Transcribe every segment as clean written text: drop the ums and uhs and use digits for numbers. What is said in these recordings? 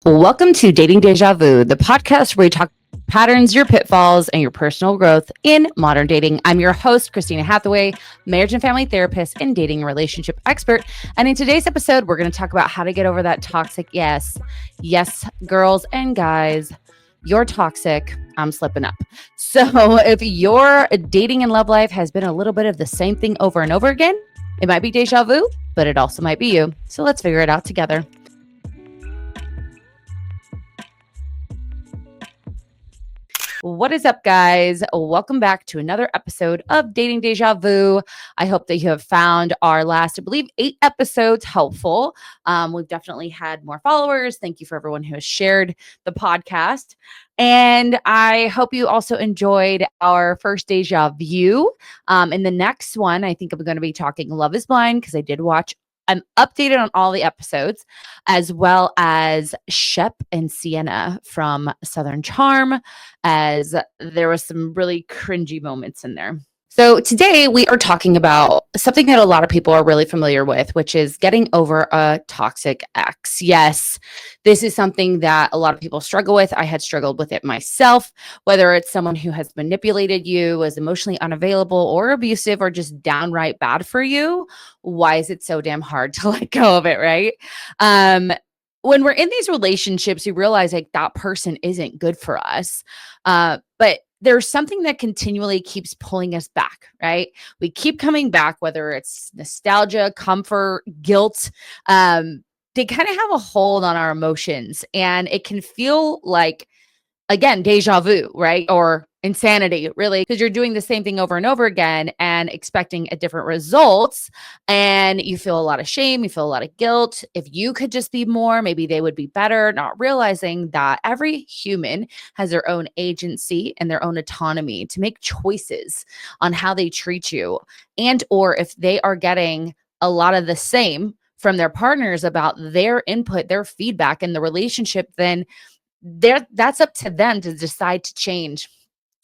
Welcome to Dating Deja Vu, the podcast where we talk patterns, your pitfalls, and your personal growth in modern dating. I'm your host, Christina Hathaway, marriage and family therapist and dating and relationship expert. And in today's episode, we're going to talk about how to get over that toxic yes. Yes, girls and guys, you're toxic. I'm slipping up. So if your dating and love life has been a little bit of the same thing over and over again, it might be deja vu, but it also might be you. So let's figure it out together. What is up, guys? Welcome back to another episode of Dating Deja Vu. I hope that you have found our last, I believe, 8 episodes helpful. We've definitely had more followers. Thank you for everyone who has shared the podcast. And I hope you also enjoyed our first Deja Vu. In the next one, I think I'm going to be talking Love is Blind because I did watch. I'm updated on all the episodes, as well as Shep and Sienna from Southern Charm, as there was some really cringy moments in there. So today we are talking about something that a lot of people are really familiar with, which is getting over a toxic ex. Yes, this is something that a lot of people struggle with. I had struggled with it myself, whether it's someone who has manipulated you, is emotionally unavailable or abusive, or just downright bad for you. Why is it so damn hard to let go of it, right? When we're in these relationships, we realize like that person isn't good for us. But there's something that continually keeps pulling us back, right? We keep coming back, whether it's nostalgia, comfort, guilt. They kind of have a hold on our emotions, and it can feel like, again, deja vu, right? Or insanity, really, because you're doing the same thing over and over again and expecting a different results. And you feel a lot of shame, you feel a lot of guilt. If you could just be more, maybe they would be better, not realizing that every human has their own agency and their own autonomy to make choices on how they treat you. And or if they are getting a lot of the same from their partners about their input, their feedback in the relationship, then that's up to them to decide to change.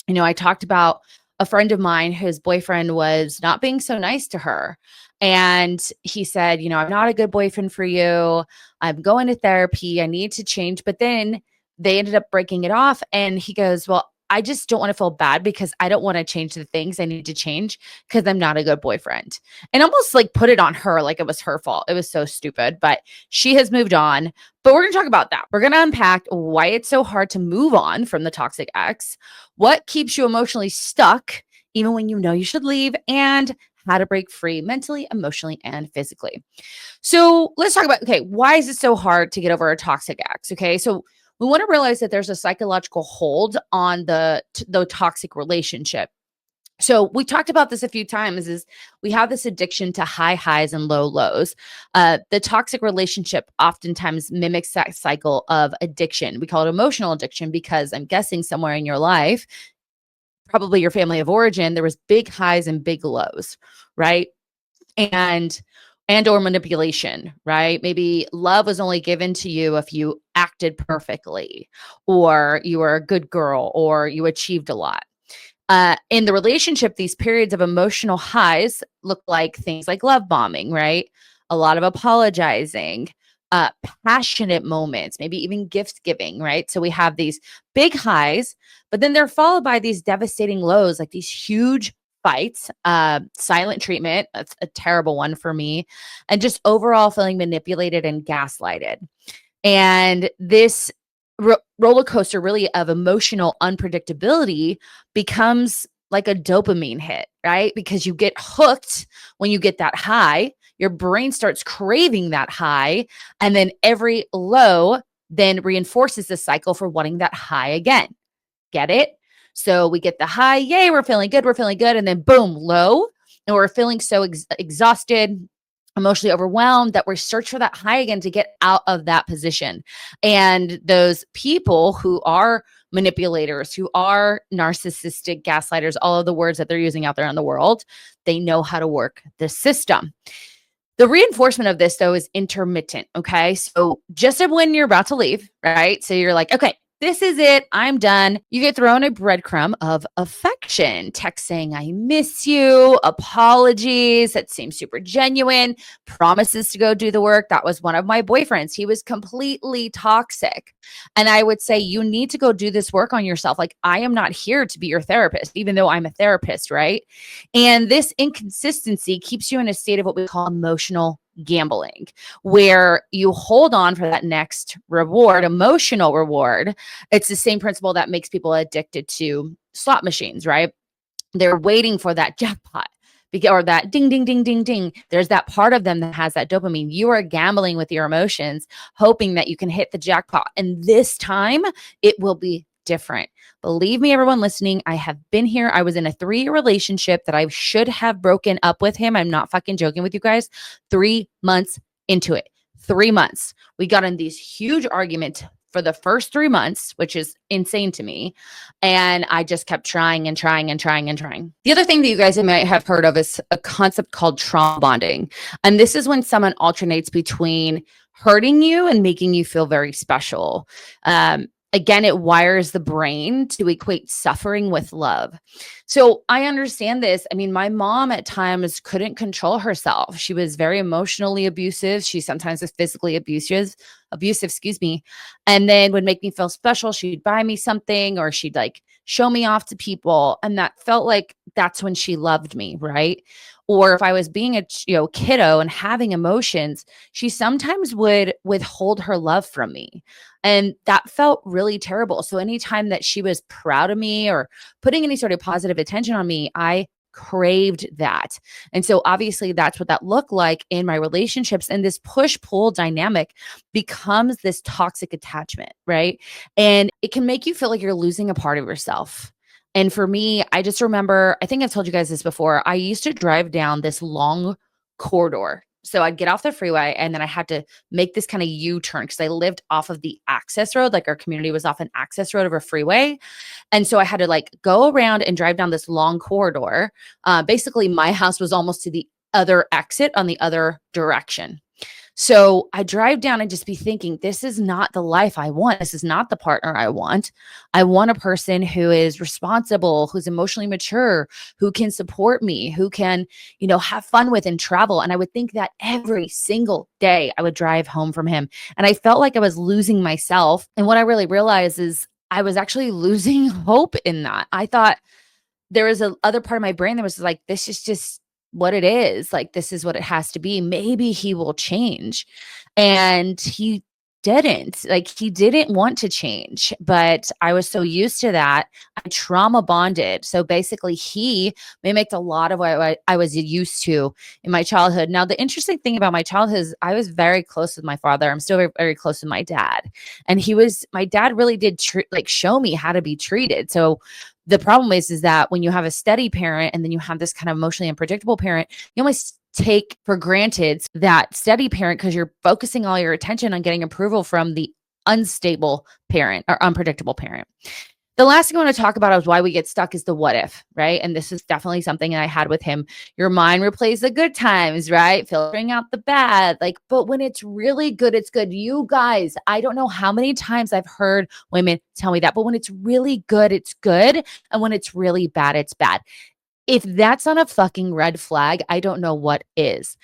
You know, I talked about a friend of mine whose boyfriend was not being so nice to her. And he said, you know, I'm not a good boyfriend for you. I'm going to therapy. I need to change. But then they ended up breaking it off. And he goes, well, I just don't want to feel bad because I don't want to change the things I need to change because I'm not a good boyfriend. And almost like put it on her like it was her fault. It was so stupid, but she has moved on. But we're going to talk about that. We're going to unpack why it's so hard to move on from the toxic ex, what keeps you emotionally stuck, even when you know you should leave, and how to break free mentally, emotionally, and physically. So let's talk about, okay, why is it so hard to get over a toxic ex? Okay, so we want to realize that there's a psychological hold on the toxic relationship. So we talked about this a few times, is we have this addiction to high highs and low lows. The toxic relationship oftentimes mimics that cycle of addiction. We call it emotional addiction because I'm guessing somewhere in your life, probably your family of origin, there was big highs and big lows, right? And or manipulation, right? Maybe love was only given to you if you acted perfectly, or you were a good girl, or you achieved a lot. In the relationship, these periods of emotional highs look like things like love bombing, right? A lot of apologizing, passionate moments, maybe even gift giving, right? So we have these big highs, but then they're followed by these devastating lows, like these huge fights, silent treatment. That's a terrible one for me. And just overall feeling manipulated and gaslighted. And this roller coaster really of emotional unpredictability becomes like a dopamine hit, right? Because you get hooked when you get that high, your brain starts craving that high, and then every low then reinforces the cycle for wanting that high again. Get it? So we get the high, yay, we're feeling good, and then boom, low, and we're feeling so exhausted, emotionally overwhelmed that we search for that high again to get out of that position. And those people who are manipulators, who are narcissistic gaslighters, all of the words that they're using out there in the world, they know how to work the system. The reinforcement of this, though, is intermittent. Okay. So just when you're about to leave, right? So you're like, okay, this is it. I'm done. You get thrown a breadcrumb of affection, text saying, I miss you, apologies. That seems super genuine, promises to go do the work. That was one of my boyfriends. He was completely toxic. And I would say, you need to go do this work on yourself. Like, I am not here to be your therapist, even though I'm a therapist, right? And this inconsistency keeps you in a state of what we call emotional gambling, where you hold on for that next reward, emotional reward. It's the same principle that makes people addicted to slot machines, right? They're waiting for that jackpot or that ding, ding, ding, ding, ding. There's that part of them that has that dopamine. You are gambling with your emotions, hoping that you can hit the jackpot. And this time it will be different. Believe me, everyone listening, I have been here. I was in a 3-year relationship that I should have broken up with him. I'm not fucking joking with you guys. 3 months into it, 3 months. We got in these huge arguments for the first 3 months, which is insane to me. And I just kept trying and trying and trying and trying. The other thing that you guys might have heard of is a concept called trauma bonding. And this is when someone alternates between hurting you and making you feel very special. Again, it wires the brain to equate suffering with love. So I understand this. I mean, my mom at times couldn't control herself. She was very emotionally abusive. She sometimes was physically abusive, excuse me, and then would make me feel special. She'd buy me something, or she'd like show me off to people. And that felt like that's when she loved me, right? Or if I was being a kiddo and having emotions, she sometimes would withhold her love from me. And that felt really terrible. So anytime that she was proud of me or putting any sort of positive attention on me, I craved that. And so obviously that's what that looked like in my relationships. And this push-pull dynamic becomes this toxic attachment, right? And it can make you feel like you're losing a part of yourself. And for me, I just remember, I think I've told you guys this before, I used to drive down this long corridor. So I'd get off the freeway and then I had to make this kind of U-turn because I lived off of the access road. Like our community was off an access road of a freeway. And so I had to like go around and drive down this long corridor. Basically, my house was almost to the other exit on the other direction. So I drive down and just be thinking, this is not the life I want. This is not the partner I want. I want a person who is responsible, who's emotionally mature, who can support me, who can, have fun with and travel. And I would think that every single day I would drive home from him. And I felt like I was losing myself. And what I really realized is I was actually losing hope in that. I thought there was a other part of my brain that was like, this is just what it is. Like, this is what it has to be. Maybe he will change. And he didn't. Like, he didn't want to change, but I was so used to that. I trauma bonded. So basically, he mimicked a lot of what I was used to in my childhood. Now, the interesting thing about my childhood is I was very close with my father. I'm still very, very close with my dad. And my dad really did show me how to be treated. So the problem is that when you have a steady parent and then you have this kind of emotionally unpredictable parent, you almost take for granted that steady parent because you're focusing all your attention on getting approval from the unstable parent or unpredictable parent. The last thing I want to talk about is why we get stuck is the what if, right? And this is definitely something that I had with him. Your mind replays the good times, right? Filtering out the bad. But when it's really good, it's good. You guys, I don't know how many times I've heard women tell me that, but when it's really good, it's good. And when it's really bad, it's bad. If that's not a fucking red flag, I don't know what is.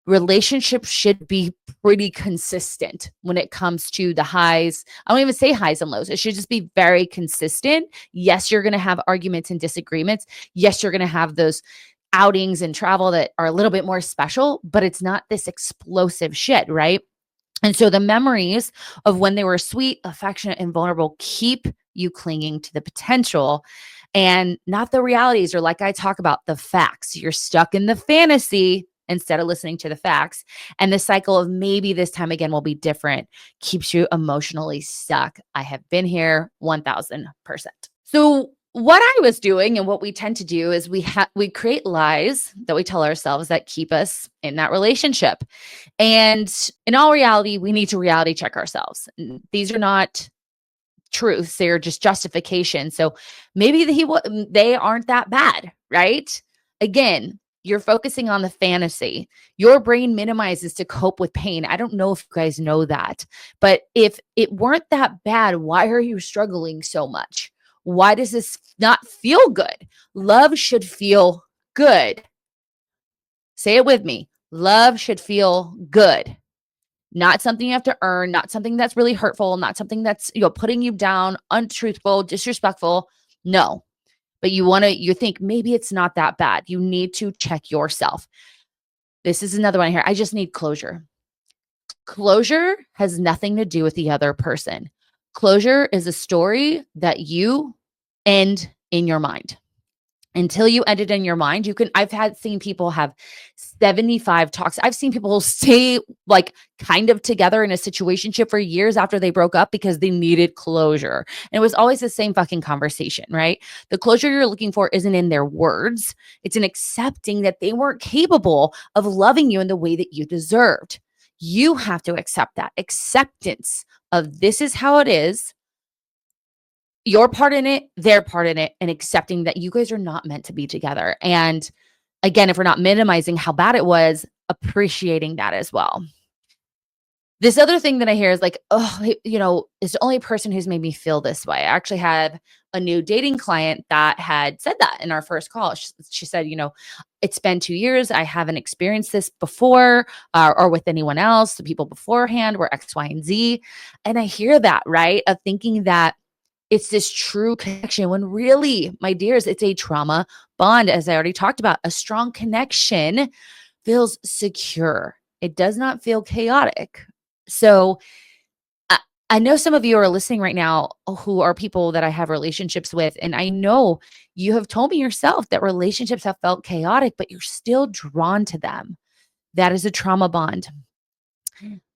Relationships should be pretty consistent when it comes to the highs. I don't even say highs and lows. It should just be very consistent. Yes, you're going to have arguments and disagreements. Yes, you're going to have those outings and travel that are a little bit more special, but it's not this explosive shit, right? And so the memories of when they were sweet, affectionate, and vulnerable keep you clinging to the potential and not the realities, or like I talk about, the facts. You're stuck in the fantasy instead of listening to the facts. And the cycle of maybe this time again will be different keeps you emotionally stuck. I have been here 1000%. So what I was doing and what we tend to do is we create lies that we tell ourselves that keep us in that relationship. And in all reality, we need to reality check ourselves. These are not truths. They're just justifications. So maybe they aren't that bad, right? Again, You're focusing on the fantasy. Your brain minimizes to cope with pain. I don't know if you guys know that, but if it weren't that bad, why are you struggling so much? Why does this not feel good? Love should feel good. Say it with me. Love should feel good. Not something you have to earn, not something that's really hurtful, not something that's, putting you down, untruthful, disrespectful. No. But you think maybe it's not that bad. You need to check yourself. This is another one here. I just need closure. Closure has nothing to do with the other person. Closure is a story that you end in your mind. Until you end it in your mind, seen people have 75 talks. I've seen people stay like kind of together in a situationship for years after they broke up because they needed closure. And it was always the same fucking conversation, right? The closure you're looking for isn't in their words. It's in accepting that they weren't capable of loving you in the way that you deserved. You have to accept that. Acceptance of this is how it is, your part in it, their part in it, and accepting that you guys are not meant to be together. And again, if we're not minimizing how bad it was, appreciating that as well. This other thing that I hear is like, is the only person who's made me feel this way. I actually had a new dating client that had said that in our first call. She said, it's been 2 years. I haven't experienced this before or with anyone else. The people beforehand were X, Y, and Z. And I hear that, right? Of thinking that it's this true connection when really, my dears, it's a trauma bond. As I already talked about, a strong connection feels secure. It does not feel chaotic. So I know some of you are listening right now who are people that I have relationships with. And I know you have told me yourself that relationships have felt chaotic, but you're still drawn to them. That is a trauma bond.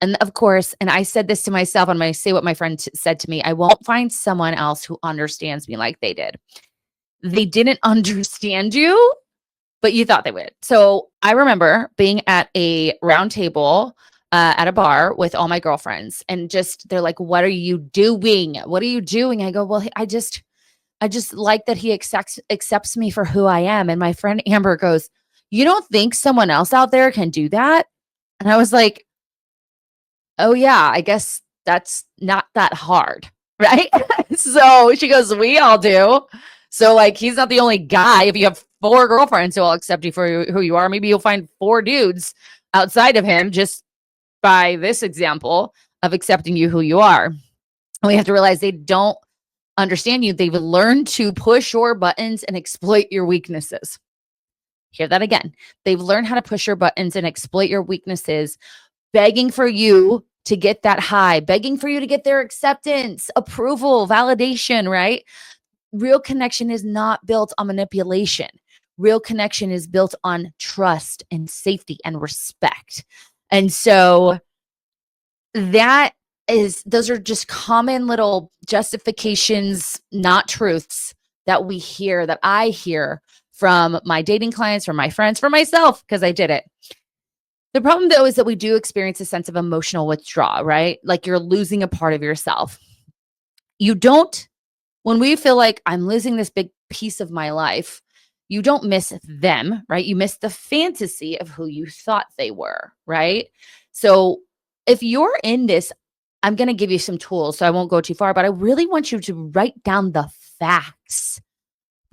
And of course, and I said this to myself, I'm going to say what my friend said to me. I won't find someone else who understands me like they did. They didn't understand you, but you thought they would. So I remember being at a round table at a bar with all my girlfriends, and they're like, "What are you doing? What are you doing?" I go, "Well, I just like that he accepts me for who I am." And my friend Amber goes, "You don't think someone else out there can do that?" And I was like, "Oh yeah, I guess that's not that hard." Right? So she goes, "We all do." So like, he's not the only guy. If you have 4 girlfriends who will accept you for who you are, maybe you'll find 4 dudes outside of him just by this example of accepting you who you are. And we have to realize they don't understand you. They've learned to push your buttons and exploit your weaknesses. Hear that again. They've learned how to push your buttons and exploit your weaknesses, begging for you to get that high, begging for you to get their acceptance, approval, validation, right? Real connection is not built on manipulation. Real connection is built on trust and safety and respect. And so those are just common little justifications, not truths that we hear, that I hear from my dating clients, from my friends, from myself, because I did it. The problem, though, is that we do experience a sense of emotional withdrawal, right? Like you're losing a part of yourself. When we feel like I'm losing this big piece of my life, you don't miss them, right? You miss the fantasy of who you thought they were, right? So if you're in this, I'm going to give you some tools, so I won't go too far, but I really want you to write down the facts,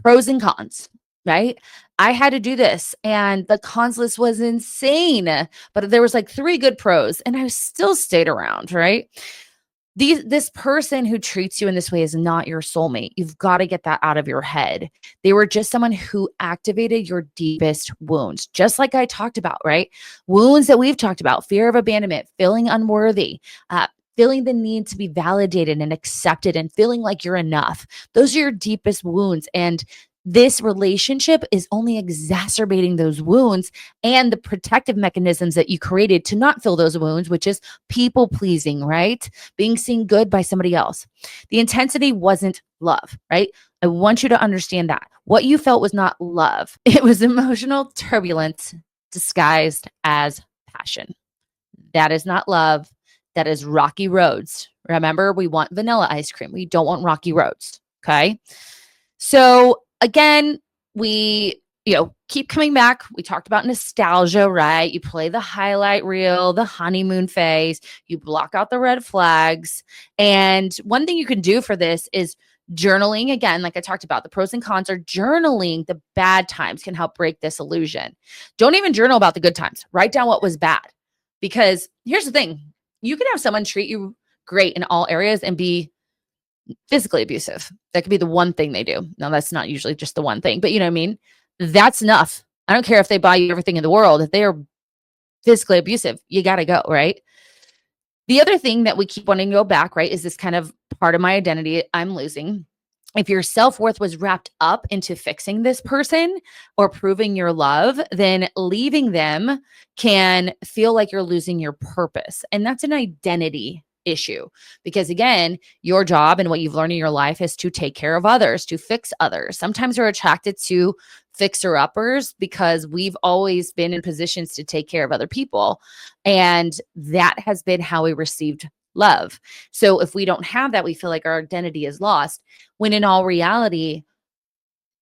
pros and cons, right? I had to do this, and the cons list was insane, but there was like 3 good pros, and I still stayed around, right? This person who treats you in this way is not your soulmate. You've got to get that out of your head. They were just someone who activated your deepest wounds, just like I talked about, right? Wounds that we've talked about: fear of abandonment, feeling unworthy, feeling the need to be validated and accepted, and feeling like you're enough. Those are your deepest wounds. And this relationship is only exacerbating those wounds and the protective mechanisms that you created to not feel those wounds, which is people pleasing, right? Being seen good by somebody else. The intensity wasn't love, right? I want you to understand that. What you felt was not love. It was emotional turbulence disguised as passion. That is not love. That is rocky roads. Remember, we want vanilla ice cream. We don't want rocky roads. Okay. So again, we keep coming back. We talked about nostalgia, right? You play the highlight reel, the honeymoon phase, you block out the red flags. And one thing you can do for this is journaling. Again, like I talked about, the pros and cons are journaling. The bad times can help break this illusion. Don't even journal about the good times. Write down what was bad. Because here's the thing, you can have someone treat you great in all areas and be physically abusive. That could be the one thing they do. Now, that's not usually just the one thing, but you know what I mean? That's enough. I don't care if they buy you everything in the world. If they are physically abusive, you got to go, right? The other thing that we keep wanting to go back, right, is this kind of part of my identity I'm losing. If your self-worth was wrapped up into fixing this person or proving your love, then leaving them can feel like you're losing your purpose. And that's an identity issue because, again, your job and what you've learned in your life is to take care of others, to fix others. Sometimes we're attracted to fixer-uppers because we've always been in positions to take care of other people. And that has been how we received love. So if we don't have that, we feel like our identity is lost, when in all reality,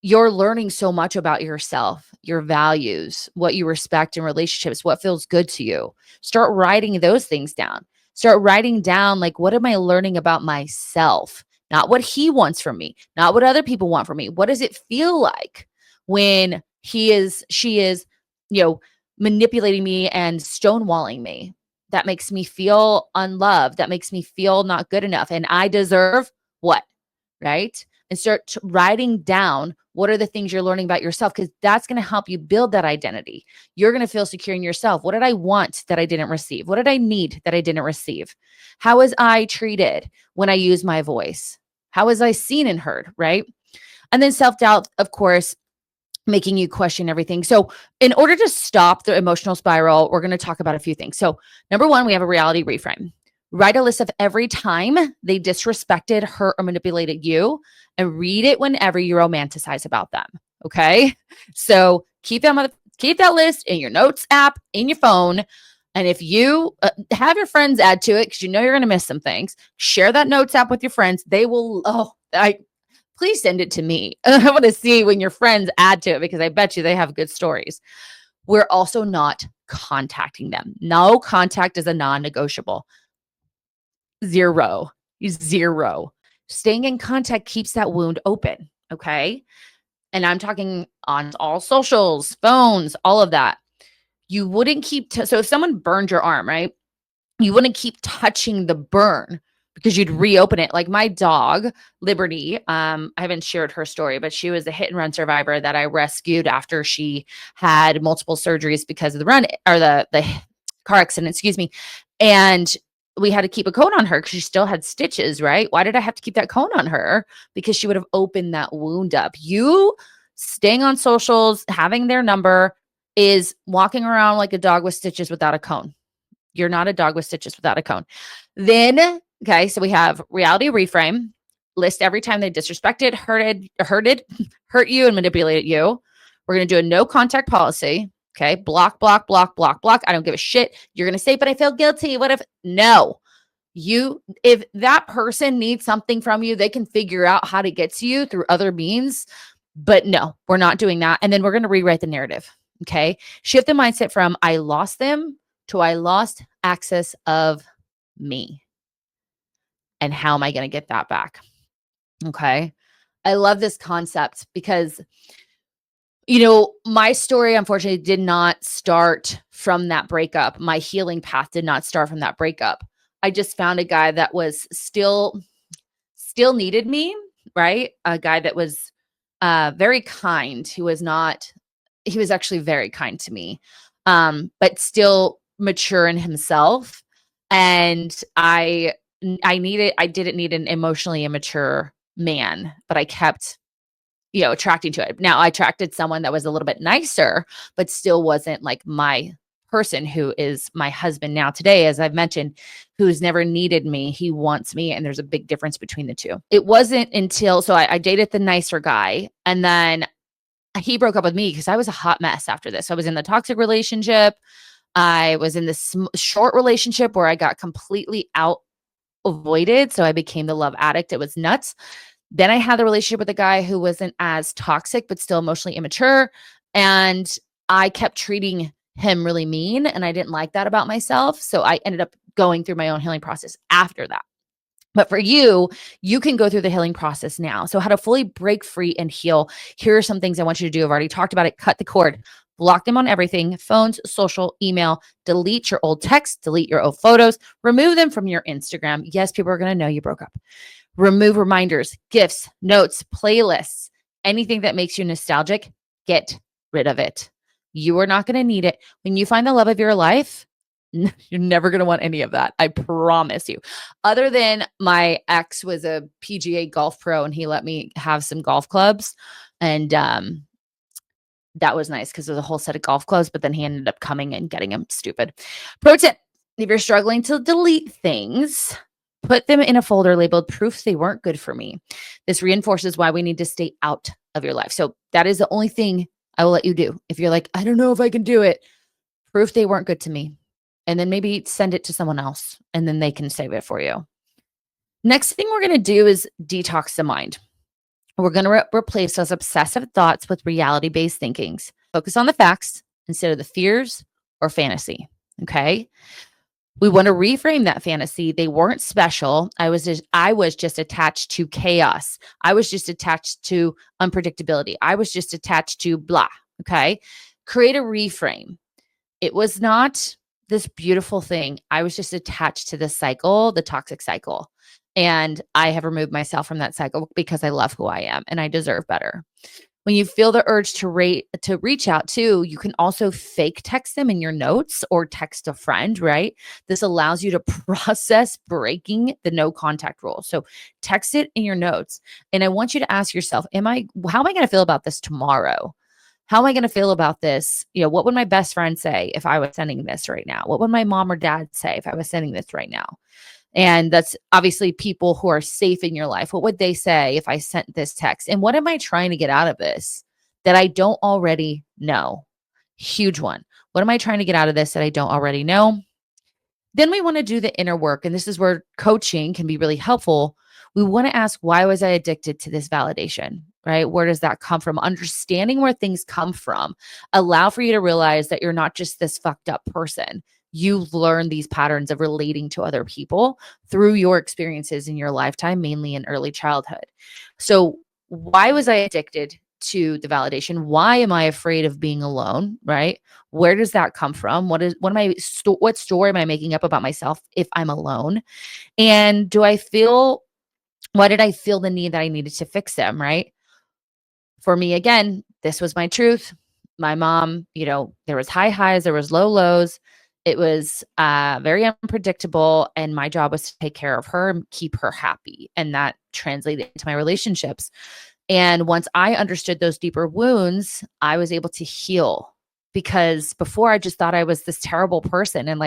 you're learning so much about yourself, your values, what you respect in relationships, what feels good to you. Start writing those things down. Start writing down, like, what am I learning about myself? Not what he wants from me, not what other people want from me. What does it feel like when she is, manipulating me and stonewalling me? That makes me feel unloved. That makes me feel not good enough. And I deserve what? Right? And start writing down what are the things you're learning about yourself, because that's going to help you build that identity. You're going to feel secure in yourself. What did I want that I didn't receive? What did I need that I didn't receive? How was I treated when I use my voice? How was I seen and heard? Right? And then self-doubt, of course, making you question everything. So in order to stop the emotional spiral, we're going to talk about a few things. So number one, we have a reality reframe. Write a list of every time they disrespected, hurt, or manipulated you, and read it whenever you romanticize about them. Okay. So keep that list in your notes app, in your phone. And if you have your friends add to it, because you know you're going to miss some things, share that notes app with your friends. They will, please send it to me. I want to see when your friends add to it, because I bet you they have good stories. We're also not contacting them. No contact is a non-negotiable. Zero. Staying in contact keeps that wound open. Okay. And I'm talking on all socials, phones, all of that. You wouldn't keep, so if someone burned your arm, right? You wouldn't keep touching the burn because you'd reopen it. Like my dog, Liberty, I haven't shared her story, but she was a hit and run survivor that I rescued after she had multiple surgeries because of the run, or the car accident, excuse me. And we had to keep a cone on her because she still had stitches, right? Why did I have to keep that cone on her? Because she would have opened that wound up. You staying on socials, having their number, is walking around like a dog with stitches without a cone. You're not a dog with stitches without a cone. Then, okay, so we have reality reframe. List every time they disrespected, hurt you, and manipulated you. We're going to do a no contact policy. Okay, block. I don't give a shit. You're going to say, but I feel guilty. What if? No. If that person needs something from you, they can figure out how to get to you through other means. But no, we're not doing that. And then we're going to rewrite the narrative. Okay, shift the mindset from I lost them to I lost access of me. And how am I going to get that back? Okay. I love this concept because, my story, unfortunately, did not start from that breakup. My healing path did not start from that breakup. I just found a guy that was still needed me, right? A guy that was very kind. He was actually very kind to me, but still mature in himself. And I didn't need an emotionally immature man, but I kept, attracting to it. Now I attracted someone that was a little bit nicer, but still wasn't like my person, who is my husband now today, as I've mentioned, who's never needed me. He wants me. And there's a big difference between the two. It wasn't until, so I dated the nicer guy, and then he broke up with me because I was a hot mess after this. I was in the toxic relationship. I was in this short relationship where I got completely out avoided. So I became the love addict. It was nuts. Then I had the relationship with a guy who wasn't as toxic, but still emotionally immature. And I kept treating him really mean, and I didn't like that about myself. So I ended up going through my own healing process after that. But for you, you can go through the healing process now. So how to fully break free and heal. Here are some things I want you to do. I've already talked about it. Cut the cord. Block them on everything: phones, social, email. Delete your old texts, delete your old photos, remove them from your Instagram. Yes, people are going to know you broke up. Remove reminders, gifts, notes, playlists, anything that makes you nostalgic. Get rid of it. You are not going to need it. When you find the love of your life, you're never going to want any of that. I promise you. Other than my ex was a PGA golf pro and he let me have some golf clubs. And that was nice because there's a whole set of golf clubs, but then he ended up coming and getting them. Stupid. Pro tip: if you're struggling to delete things, put them in a folder labeled proof they weren't good for me. This reinforces why we need to stay out of your life. So that is the only thing I will let you do. If you're like, I don't know if I can do it, proof they weren't good to me. And then maybe send it to someone else and then they can save it for you. Next thing we're going to do is detox the mind. We're going to replace those obsessive thoughts with reality-based thinkings. Focus on the facts instead of the fears or fantasy. Okay. We want to reframe that fantasy. They weren't special. I was just attached to chaos. I was just attached to unpredictability. I was just attached to blah. Okay. Create a reframe. It was not this beautiful thing. I was just attached to this cycle, the toxic cycle. And I have removed myself from that cycle because I love who I am and I deserve better. When you feel the urge to reach out to, you can also fake text them in your notes or text a friend, right? This allows you to process breaking the no contact rule. So text it in your notes. And I want you to ask yourself, how am I going to feel about this tomorrow? How am I going to feel about this? What would my best friend say if I was sending this right now? What would my mom or dad say if I was sending this right now? And that's obviously people who are safe in your life. What would they say if I sent this text? And what am I trying to get out of this that I don't already know? Huge one. What am I trying to get out of this that I don't already know? Then we want to do the inner work. And this is where coaching can be really helpful. We want to ask, why was I addicted to this validation, right? Where does that come from? Understanding where things come from allow for you to realize that you're not just this fucked up person. You learn these patterns of relating to other people through your experiences in your lifetime, mainly in early childhood. So why was I addicted to the validation? Why am I afraid of being alone, right? Where does that come from? What story am I making up about myself if I'm alone? And why did I feel the need that I needed to fix them, right? For me, again, this was my truth. My mom, there was high highs, there was low lows. It was very unpredictable. And my job was to take care of her and keep her happy. And that translated into my relationships. And once I understood those deeper wounds, I was able to heal, because before I just thought I was this terrible person. And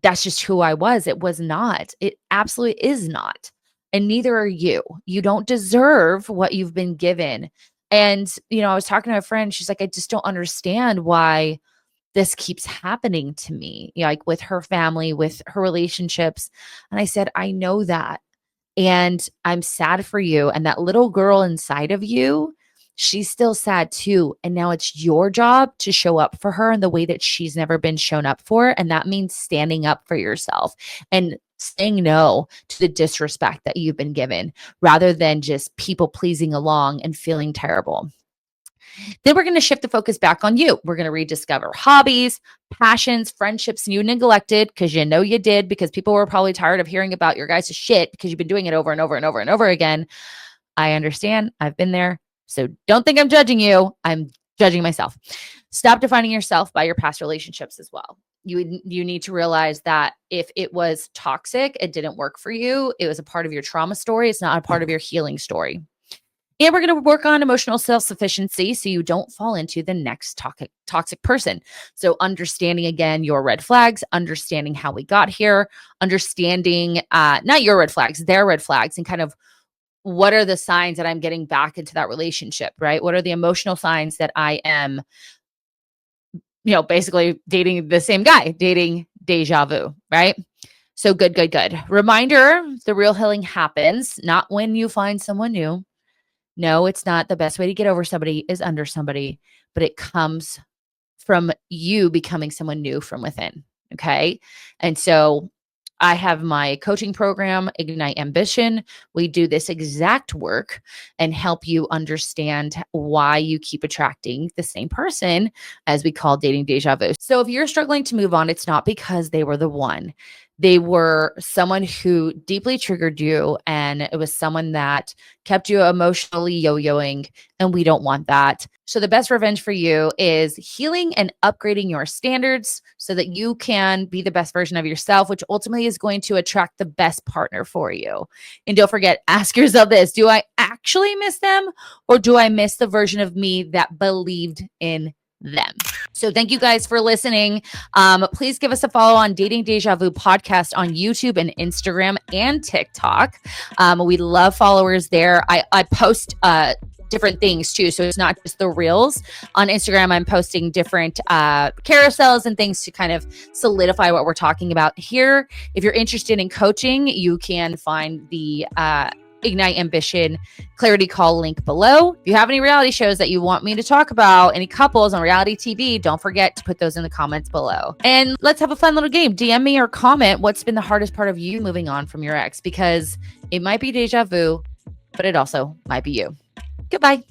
that's just who I was. It was not. It absolutely is not. And neither are you. You don't deserve what you've been given. And, I was talking to a friend. She's like, I just don't understand why this keeps happening to me, like with her family, with her relationships. And I said, I know that. And I'm sad for you. And that little girl inside of you, she's still sad too. And now it's your job to show up for her in the way that she's never been shown up for. And that means standing up for yourself and saying no to the disrespect that you've been given, rather than just people pleasing along and feeling terrible. Then we're going to shift the focus back on you. We're going to rediscover hobbies, passions, friendships you neglected because you did, because people were probably tired of hearing about your guys' shit because you've been doing it over and over and over and over again. I understand. I've been there. So don't think I'm judging you. I'm judging myself. Stop defining yourself by your past relationships as well. You need to realize that if it was toxic, it didn't work for you. It was a part of your trauma story. It's not a part of your healing story. And we're going to work on emotional self-sufficiency so you don't fall into the next toxic person. So understanding, again, your red flags, understanding how we got here, understanding not your red flags, their red flags, and kind of what are the signs that I'm getting back into that relationship, right? What are the emotional signs that I am, basically dating the same guy, dating deja vu, right? So good. Reminder, the real healing happens not when you find someone new. No, it's not. The best way to get over somebody is under somebody, but it comes from you becoming someone new from within. Okay. And so I have my coaching program, Ignite Ambition. We do this exact work and help you understand why you keep attracting the same person, as we call dating deja vu. So if you're struggling to move on, it's not because they were the one. They were someone who deeply triggered you, and it was someone that kept you emotionally yo-yoing, and we don't want that. So the best revenge for you is healing and upgrading your standards so that you can be the best version of yourself, which ultimately is going to attract the best partner for you. And don't forget, ask yourself this: do I actually miss them, or do I miss the version of me that believed in them? So thank you guys for listening. Please give us a follow on Dating Deja Vu podcast on YouTube and Instagram and TikTok. We love followers there. I post different things too. So it's not just the reels. On Instagram, I'm posting different carousels and things to kind of solidify what we're talking about here. If you're interested in coaching, you can find the Ignite Ambition Clarity Call link below. If you have any reality shows that you want me to talk about, any couples on reality TV, don't forget to put those in the comments below. And let's have a fun little game. DM me or comment what's been the hardest part of you moving on from your ex, because it might be deja vu, but it also might be you. Goodbye.